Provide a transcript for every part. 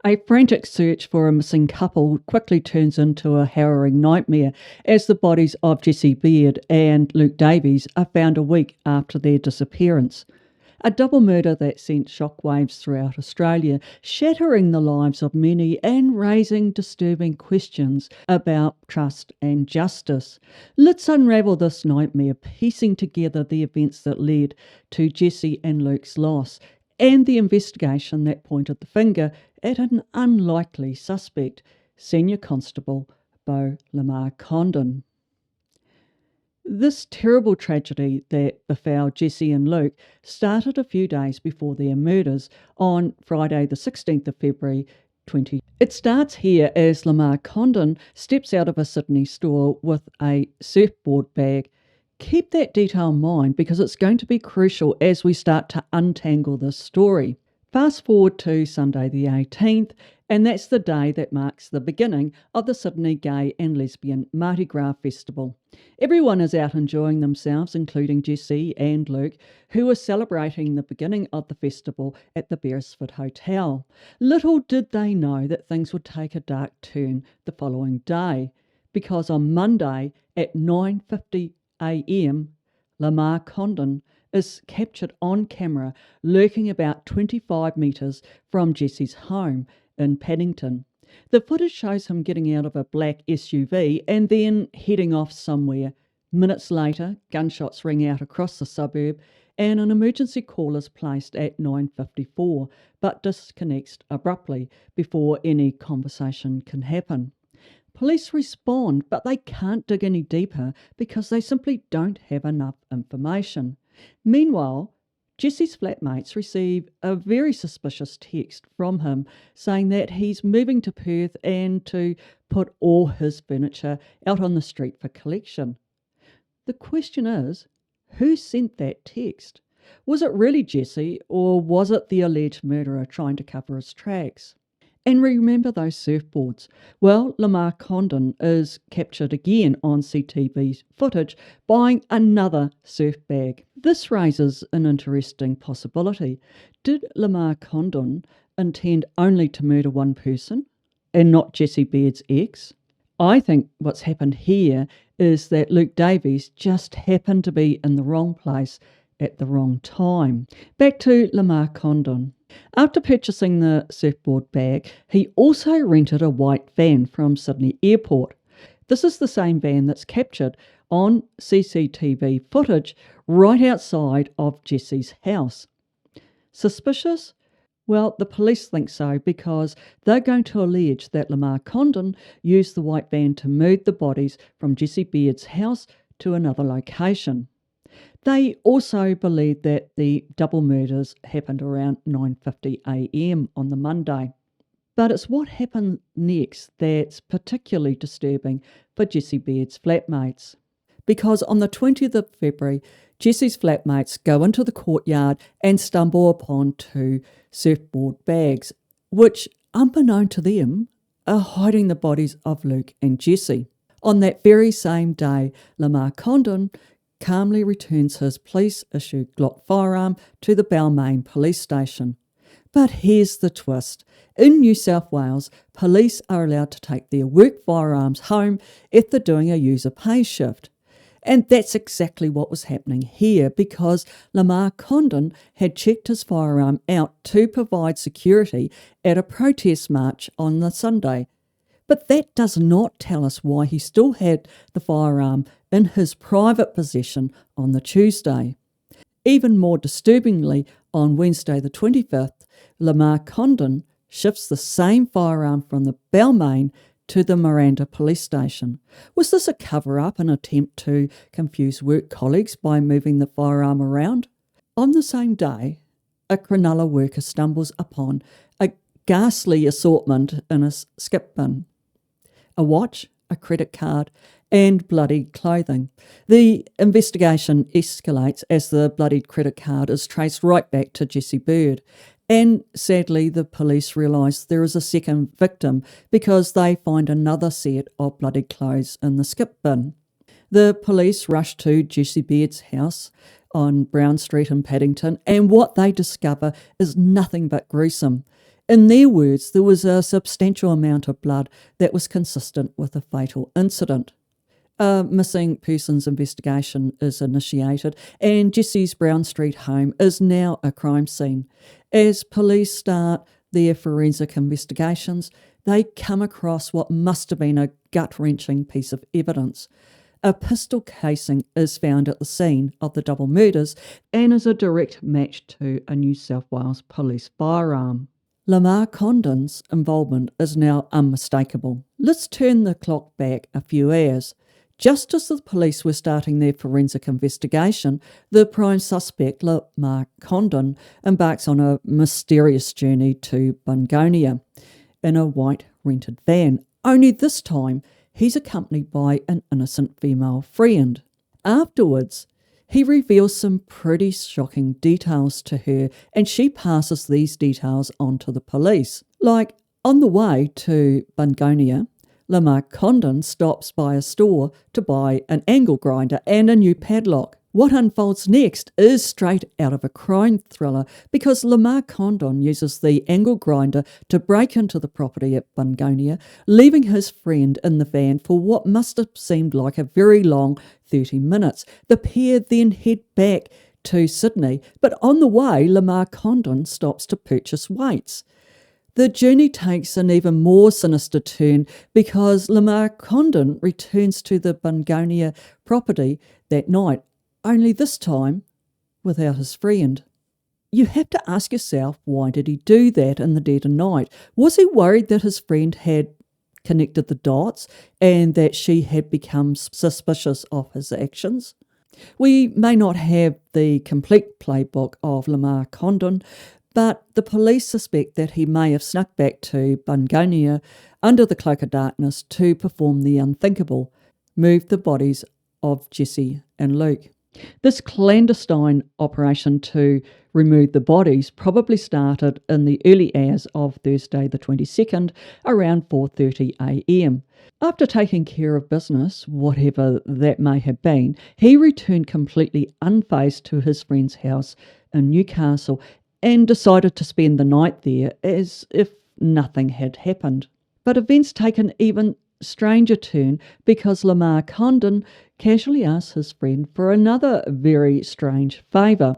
A frantic search for a missing couple quickly turns into a harrowing nightmare as the bodies of Jessie Baird and Luke Davies are found a week after their disappearance. A double murder that sent shockwaves throughout Australia, shattering the lives of many and raising disturbing questions about trust and justice. Let's unravel this nightmare, piecing together the events that led to Jessie and Luke's loss and the investigation that pointed the finger at an unlikely suspect, Senior Constable Beau Lamarre-Condon. This terrible tragedy that befell Jessie and Luke started a few days before their murders on Friday the 16th of February 2020. It starts here as Lamarre-Condon steps out of a Sydney store with a surfboard bag. Keep that detail in mind because it's going to be crucial as we start to untangle this story. Fast forward to Sunday the 18th, and that's the day that marks the beginning of the Sydney Gay and Lesbian Mardi Gras Festival. Everyone is out enjoying themselves, including Jessie and Luke, who are celebrating the beginning of the festival at the Beresford Hotel. Little did they know that things would take a dark turn the following day, because on Monday at 9:50 a.m, Lamarre-Condon is captured on camera lurking about 25 metres from Jessie's home in Paddington. The footage shows him getting out of a black SUV and then heading off somewhere. Minutes later, gunshots ring out across the suburb and an emergency call is placed at 9:54 but disconnects abruptly before any conversation can happen. Police respond, but they can't dig any deeper because they simply don't have enough information. Meanwhile, Jessie's flatmates receive a very suspicious text from him saying that he's moving to Perth and to put all his furniture out on the street for collection. The question is, who sent that text? Was it really Jessie or was it the alleged murderer trying to cover his tracks? And remember those surfboards? Well, Lamarre-Condon is captured again on CTV footage buying another surf bag. This raises an interesting possibility. Did Lamarre-Condon intend only to murder one person and not Jessie Baird's ex? I think what's happened here is that Luke Davies just happened to be in the wrong place at the wrong time. Back to Lamarre-Condon. After purchasing the surfboard bag, he also rented a white van from Sydney Airport. This is the same van that's captured on CCTV footage right outside of Jessie's house. Suspicious? Well, the police think so because they're going to allege that Lamarre-Condon used the white van to move the bodies from Jessie Baird's house to another location. They also believe that the double murders happened around 9:50 a.m. on the Monday. But it's what happened next that's particularly disturbing for Jessie Baird's flatmates. Because on the 20th of February, Jessie's flatmates go into the courtyard and stumble upon two surfboard bags, which, unbeknown to them, are hiding the bodies of Luke and Jessie. On that very same day, Lamarre-Condon calmly returns his police-issued Glock firearm to the Balmain police station. But here's the twist. In New South Wales, police are allowed to take their work firearms home if they're doing a user pay shift. And that's exactly what was happening here because Lamarre-Condon had checked his firearm out to provide security at a protest march on the Sunday. But that does not tell us why he still had the firearm in his private possession on the Tuesday. Even more disturbingly, on Wednesday the 25th, Lamarre-Condon shifts the same firearm from the Balmain to the Miranda police station. Was this a cover-up, an attempt to confuse work colleagues by moving the firearm around? On the same day, a Cronulla worker stumbles upon a ghastly assortment in a skip bin. A watch, a credit card, and bloodied clothing. The investigation escalates as the bloodied credit card is traced right back to Jessie Baird. And sadly, the police realise there is a second victim because they find another set of bloodied clothes in the skip bin. The police rush to Jessie Baird's house on Brown Street in Paddington, and what they discover is nothing but gruesome. In their words, there was a substantial amount of blood that was consistent with a fatal incident. A missing persons investigation is initiated, and Jesse's Brown Street home is now a crime scene. As police start their forensic investigations, they come across what must have been a gut-wrenching piece of evidence. A pistol casing is found at the scene of the double murders and is a direct match to a New South Wales police firearm. Lamarre-Condon's involvement is now unmistakable. Let's turn the clock back a few hours. Just as the police were starting their forensic investigation, the prime suspect, Lamarre-Condon, embarks on a mysterious journey to Bungonia in a white rented van. Only this time, he's accompanied by an innocent female friend. Afterwards, he reveals some pretty shocking details to her, and she passes these details on to the police. Like, on the way to Bungonia, Lamarre-Condon stops by a store to buy an angle grinder and a new padlock. What unfolds next is straight out of a crime thriller, because Lamarre-Condon uses the angle grinder to break into the property at Bungonia, leaving his friend in the van for what must have seemed like a very long 30 minutes. The pair then head back to Sydney, but on the way, Lamarre-Condon stops to purchase weights. The journey takes an even more sinister turn because Lamarre-Condon returns to the Bungonia property that night, only this time without his friend. You have to ask yourself, why did he do that in the dead of night? Was he worried that his friend had connected the dots and that she had become suspicious of his actions? We may not have the complete playbook of Lamarre-Condon, but the police suspect that he may have snuck back to Bungonia under the cloak of darkness to perform the unthinkable, move the bodies of Jesse and Luke. This clandestine operation to remove the bodies probably started in the early hours of Thursday the 22nd, around 4:30 a.m. After taking care of business, whatever that may have been, he returned completely unfazed to his friend's house in Newcastle and decided to spend the night there as if nothing had happened. But events take an even stranger turn because Lamarre-Condon casually asks his friend for another very strange favour,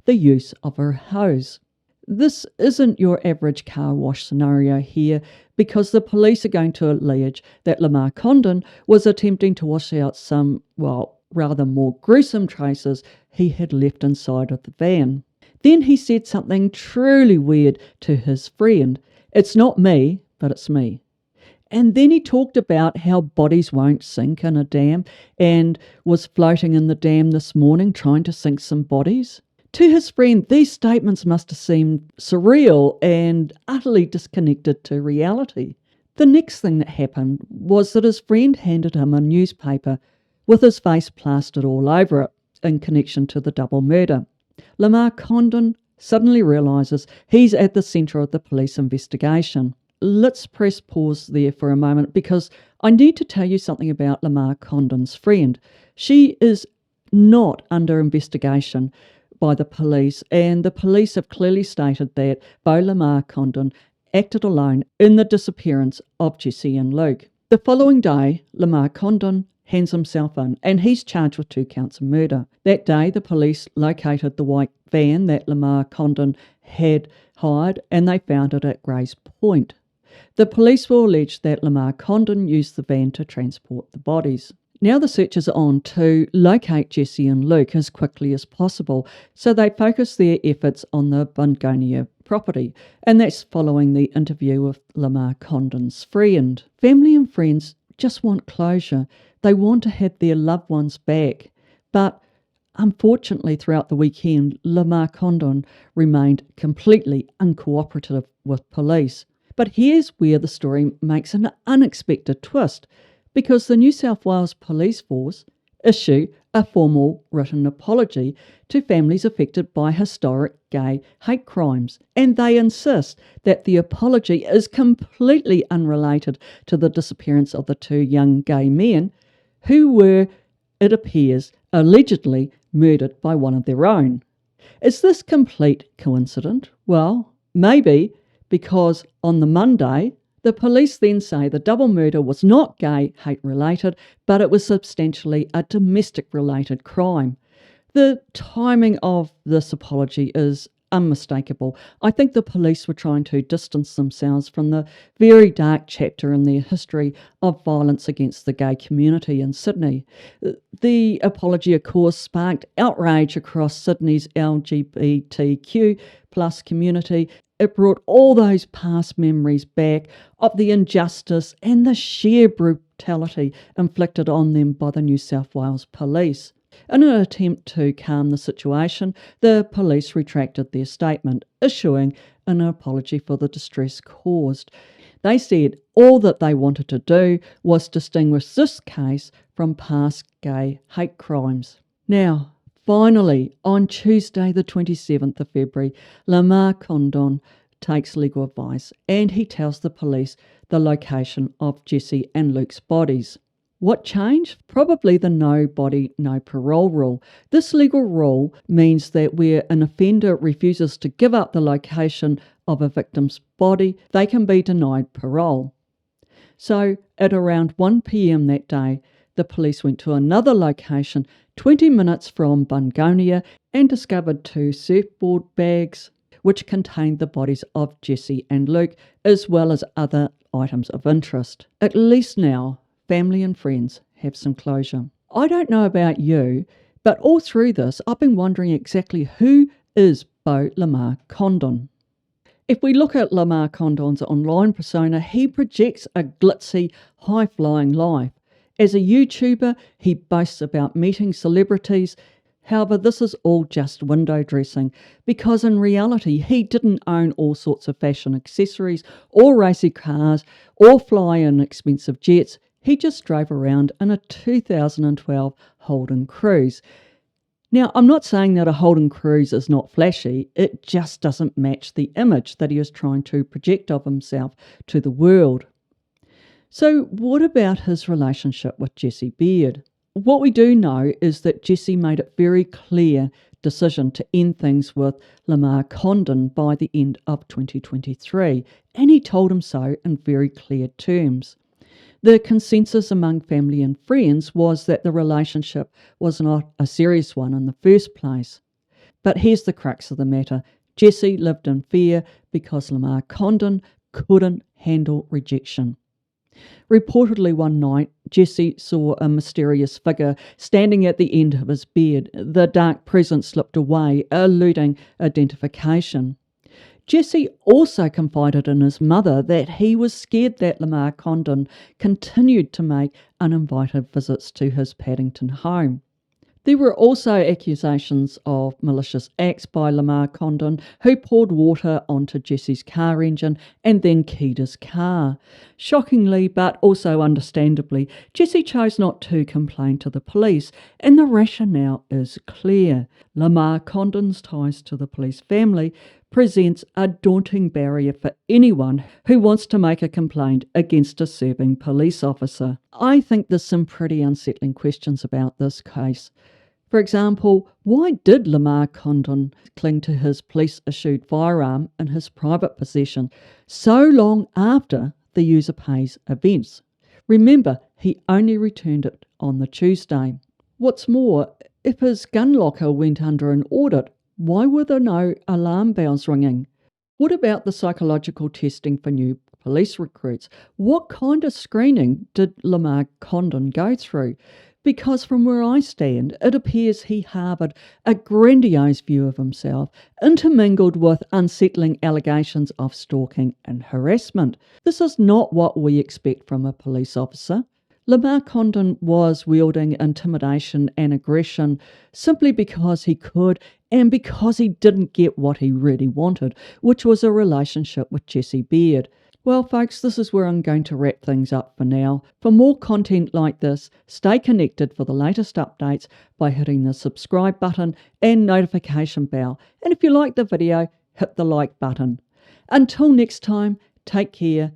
the use of her hose. This isn't your average car wash scenario here, because the police are going to allege that Lamarre-Condon was attempting to wash out some, rather more gruesome traces he had left inside of the van. Then he said something truly weird to his friend. "It's not me, but it's me." And then he talked about how bodies won't sink in a dam and was floating in the dam this morning trying to sink some bodies. To his friend, these statements must have seemed surreal and utterly disconnected to reality. The next thing that happened was that his friend handed him a newspaper with his face plastered all over it in connection to the double murder. Lamarre-Condon suddenly realises he's at the centre of the police investigation. Let's press pause there for a moment because I need to tell you something about Lamarre-Condon's friend. She is not under investigation by the police, and the police have clearly stated that Beau Lamarre-Condon acted alone in the disappearance of Jesse and Luke. The following day, Lamarre-Condon hands himself in, and he's charged with 2 counts of murder. That day, the police located the white van that Lamarre-Condon had hired, and they found it at Grays Point. The police will allege that Lamarre-Condon used the van to transport the bodies. Now the search is on to locate Jesse and Luke as quickly as possible, so they focus their efforts on the Bungonia property, and that's following the interview with Lamarre-Condon's friend. Family and friends just want closure. They want to have their loved ones back. But unfortunately, throughout the weekend, Lamarre-Condon remained completely uncooperative with police. But here's where the story makes an unexpected twist, because the New South Wales Police Force issue a formal written apology to families affected by historic gay hate crimes, and they insist that the apology is completely unrelated to the disappearance of the 2 young gay men who were, it appears, allegedly murdered by one of their own. Is this complete coincidence? Well, maybe, because on the Monday, the police then say the double murder was not gay hate related, but it was substantially a domestic related crime. The timing of this apology is unmistakable. I think the police were trying to distance themselves from the very dark chapter in their history of violence against the gay community in Sydney. The apology, of course, sparked outrage across Sydney's LGBTQ plus community. It brought all those past memories back of the injustice and the sheer brutality inflicted on them by the New South Wales police. In an attempt to calm the situation, the police retracted their statement, issuing an apology for the distress caused. They said all that they wanted to do was distinguish this case from past gay hate crimes. Now, finally, on Tuesday the 27th of February, Lamarre-Condon takes legal advice and he tells the police the location of Jesse and Luke's bodies. What changed? Probably the no body, no parole rule. This legal rule means that where an offender refuses to give up the location of a victim's body, they can be denied parole. So at around 1 p.m. that day, the police went to another location 20 minutes from Bungonia and discovered 2 surfboard bags which contained the bodies of Jesse and Luke, as well as other items of interest. At least now, family and friends have some closure. I don't know about you, but all through this, I've been wondering exactly who is Beau Lamarre-Condon. If we look at Lamarre-Condon's online persona, he projects a glitzy, high-flying life. As a YouTuber, he boasts about meeting celebrities. However, this is all just window dressing, because in reality, he didn't own all sorts of fashion accessories or racy cars or fly in expensive jets. He just drove around in a 2012 Holden Cruise. Now, I'm not saying that a Holden Cruise is not flashy, it just doesn't match the image that he is trying to project of himself to the world. So what about his relationship with Jesse Baird? What we do know is that Jesse made a very clear decision to end things with Lamarre-Condon by the end of 2023, and he told him so in very clear terms. The consensus among family and friends was that the relationship was not a serious one in the first place. But here's the crux of the matter. Jesse lived in fear because Lamarre-Condon couldn't handle rejection. Reportedly one night, Jesse saw a mysterious figure standing at the end of his bed. The dark presence slipped away, eluding identification. Jesse also confided in his mother that he was scared that Lamarre-Condon continued to make uninvited visits to his Paddington home. There were also accusations of malicious acts by Lamarre-Condon, who poured water onto Jesse's car engine and then keyed his car. Shockingly, but also understandably, Jesse chose not to complain to the police, and the rationale is clear. Lamarre-Condon's ties to the police family presents a daunting barrier for anyone who wants to make a complaint against a serving police officer. I think there's some pretty unsettling questions about this case. For example, why did Lamarre-Condon cling to his police-issued firearm in his private possession so long after the user pays events? Remember, he only returned it on the Tuesday. What's more, if his gun locker went under an audit, why were there no alarm bells ringing? What about the psychological testing for new police recruits? What kind of screening did Lamarre-Condon go through? Because from where I stand, it appears he harboured a grandiose view of himself, intermingled with unsettling allegations of stalking and harassment. This is not what we expect from a police officer. Lamarre-Condon was wielding intimidation and aggression simply because he could and because he didn't get what he really wanted, which was a relationship with Jesse Baird. Well, folks, this is where I'm going to wrap things up for now. For more content like this, stay connected for the latest updates by hitting the subscribe button and notification bell. And if you like the video, hit the like button. Until next time, take care